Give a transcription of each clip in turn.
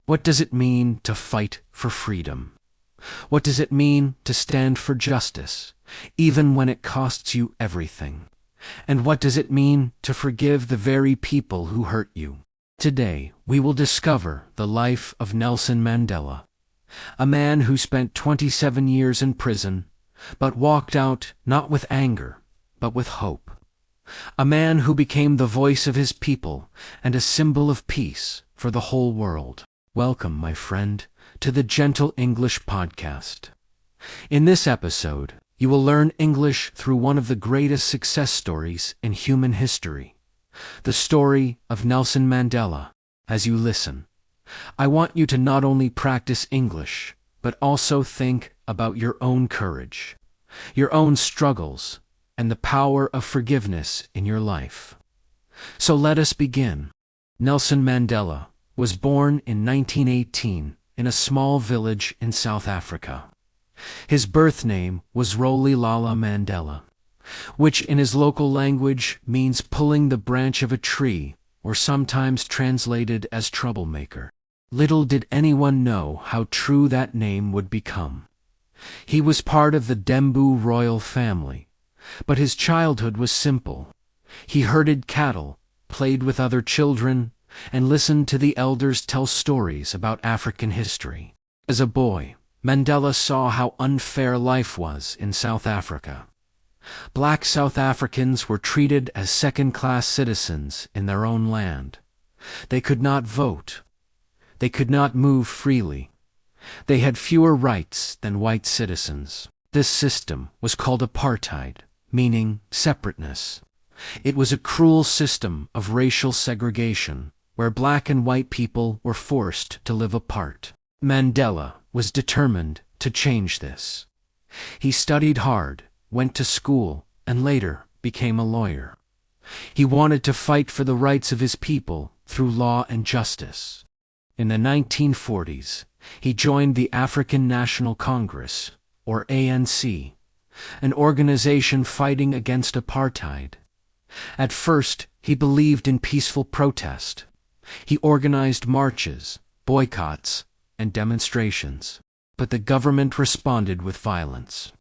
What does it mean to fight for freedom? What does it mean to stand for justice, even when it costs you everything? And what does it mean to forgive the very people who hurt you? Today, we will discover the life of Nelson Mandela, a man who spent 27 years in prison, but walked out not with anger, but with hope. A man who became the voice of his people and a symbol of peace for the whole world. Welcome, my friend, to the Gentle English Podcast. In this episode, you will learn English through one of the greatest success stories in human history, the story of Nelson Mandela. As you listen, I want you to not only practice English, but also think about your own courage, your own struggles, and the power of forgiveness in your life. So let us begin. Nelson Mandela was born in 1918 in a small village in South Africa. His birth name was Rolihlahla Mandela, which in his local language means pulling the branch of a tree, or sometimes translated as troublemaker. Little did anyone know how true that name would become. He was part of the Dembu royal family, but his childhood was simple. He herded cattle, played with other children, and listened to the elders tell stories about African history. As a boy, Mandela saw how unfair life was in South Africa. Black South Africans were treated as second-class citizens in their own land. They could not vote. They could not move freely. They had fewer rights than white citizens. This system was called apartheid, meaning separateness. It was a cruel system of racial segregation, where black and white people were forced to live apart. Mandela was determined to change this. He studied hard, went to school, and later became a lawyer. He wanted to fight for the rights of his people through law and justice. In the 1940s, he joined the African National Congress, or ANC, an organization fighting against apartheid. At first, he believed in peaceful protest. He organized marches, boycotts, and demonstrations. But the government responded with violence.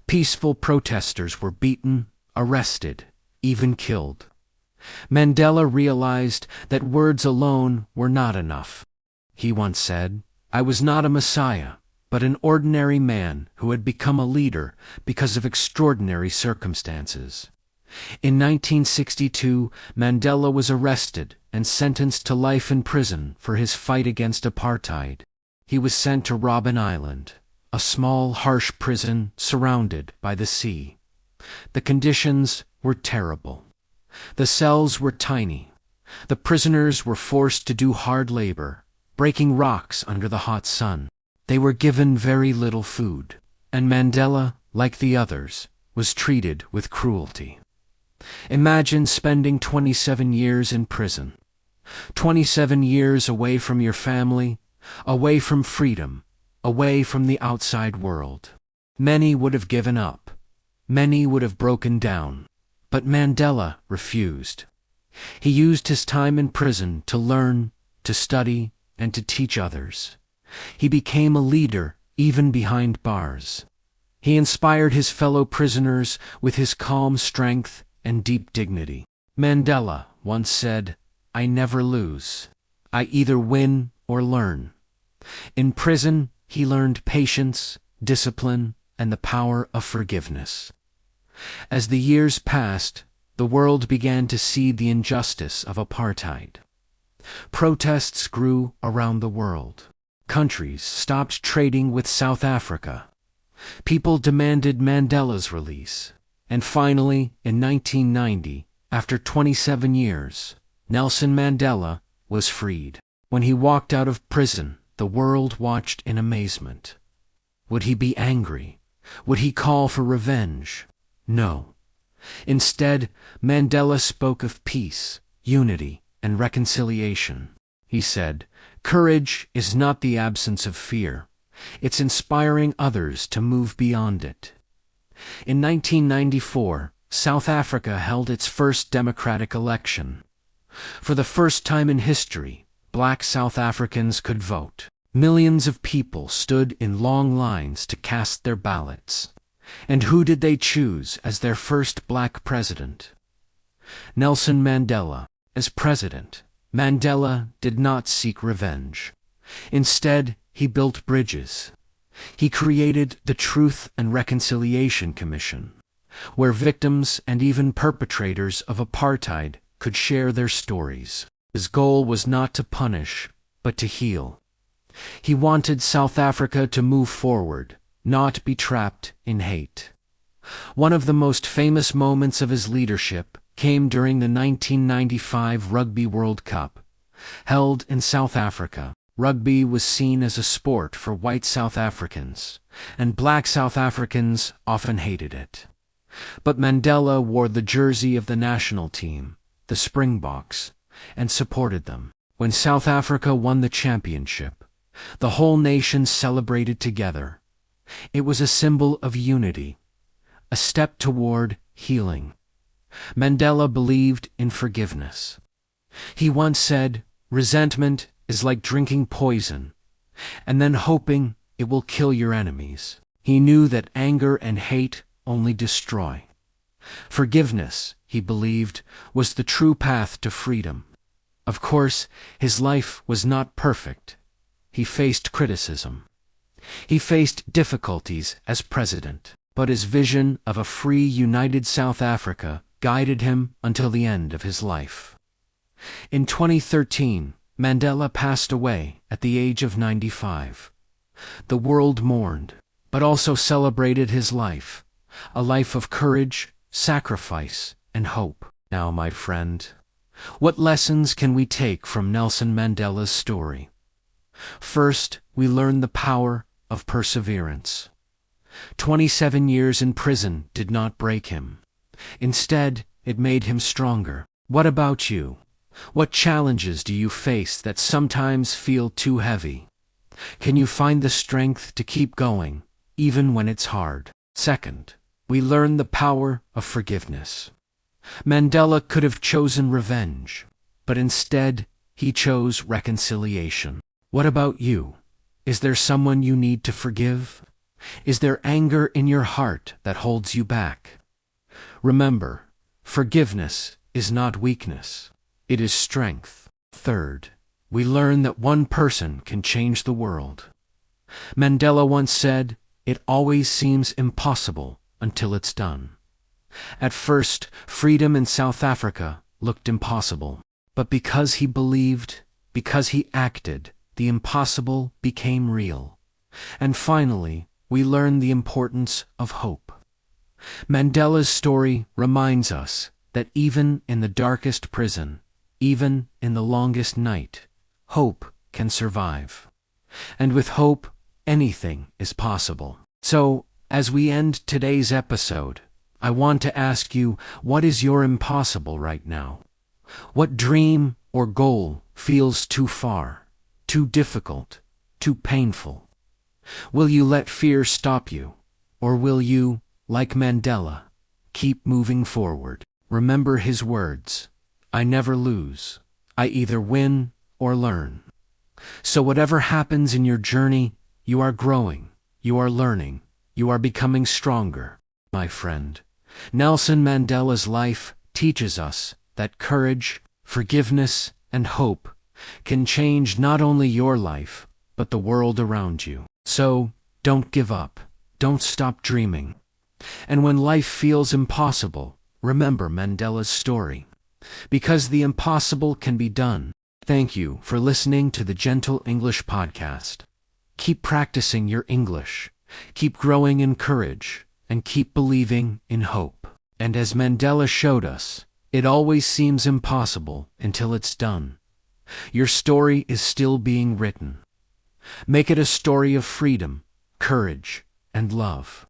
Peaceful protesters were beaten, arrested, even killed. Mandela realized that words alone were not enough. He once said, "I was not a messiah, but an ordinary man who had become a leader because of extraordinary circumstances." In 1962, Mandela was arrested and sentenced to life in prison for his fight against apartheid. He was sent to Robben Island, a small, harsh prison surrounded by the sea. The conditions were terrible. The cells were tiny. The prisoners were forced to do hard labor, breaking rocks under the hot sun. They were given very little food, and Mandela, like the others, was treated with cruelty. Imagine spending 27 years in prison. 27 years away from your family, away from freedom, away from the outside world. Many would have given up. Many would have broken down. But Mandela refused. He used his time in prison to learn, to study, and to teach others. He became a leader even behind bars. He inspired his fellow prisoners with his calm strength and deep dignity. Mandela once said, "I never lose. I either win or learn." In prison, he learned patience, discipline, and the power of forgiveness. As the years passed, the world began to see the injustice of apartheid. Protests grew around the world. Countries stopped trading with South Africa. People demanded Mandela's release. And finally, in 1990, after 27 years, Nelson Mandela was freed. When he walked out of prison, the world watched in amazement. Would he be angry? Would he call for revenge? No. Instead, Mandela spoke of peace, unity, and reconciliation. He said, "Courage is not the absence of fear. It's inspiring others to move beyond it." In 1994, South Africa held its first democratic election. For the first time in history, black South Africans could vote. Millions of people stood in long lines to cast their ballots. And who did they choose as their first black president? Nelson Mandela. As president, Mandela did not seek revenge. Instead, he built bridges. He created the Truth and Reconciliation Commission, where victims and even perpetrators of apartheid could share their stories. His goal was not to punish, but to heal. He wanted South Africa to move forward, not be trapped in hate. One of the most famous moments of his leadership came during the 1995 Rugby World Cup, held in South Africa. Rugby was seen as a sport for white South Africans, and black South Africans often hated it. But Mandela wore the jersey of the national team, the Springboks, and supported them. When South Africa won the championship, the whole nation celebrated together. It was a symbol of unity, a step toward healing. Mandela believed in forgiveness. He once said, "Resentment is like drinking poison, and then hoping it will kill your enemies." He knew that anger and hate only destroy. Forgiveness, he believed, was the true path to freedom. Of course, his life was not perfect. He faced criticism. He faced difficulties as president, but his vision of a free, united South Africa guided him until the end of his life. In 2013, Mandela passed away at the age of 95. The world mourned, but also celebrated his life, a life of courage, sacrifice, and hope. Now, my friend, what lessons can we take from Nelson Mandela's story? First, we learn the power of perseverance. 27 years in prison did not break him. Instead, it made him stronger. What about you? What challenges do you face that sometimes feel too heavy? Can you find the strength to keep going, even when it's hard? Second, we learn the power of forgiveness. Mandela could have chosen revenge, but instead, he chose reconciliation. What about you? Is there someone you need to forgive? Is there anger in your heart that holds you back? Remember, forgiveness is not weakness. It is strength. Third, we learn that one person can change the world. Mandela once said, "It always seems impossible until it's done." At first, freedom in South Africa looked impossible. But because he believed, because he acted, the impossible became real. And finally, we learn the importance of hope. Mandela's story reminds us that even in the darkest prison, even in the longest night, hope can survive. And with hope, anything is possible. So, as we end today's episode, I want to ask you, what is your impossible right now? What dream or goal feels too far, too difficult, too painful? Will you let fear stop you, or will you, like Mandela, keep moving forward? Remember his words, "I never lose. I either win or learn." So whatever happens in your journey, you are growing, you are learning, you are becoming stronger, my friend. Nelson Mandela's life teaches us that courage, forgiveness, and hope can change not only your life, but the world around you. So, don't give up. Don't stop dreaming. And when life feels impossible, remember Mandela's story. Because the impossible can be done. Thank you for listening to the Gentle English Podcast. Keep practicing your English. Keep growing in courage. And keep believing in hope. And as Mandela showed us, it always seems impossible until it's done. Your story is still being written. Make it a story of freedom, courage, and love.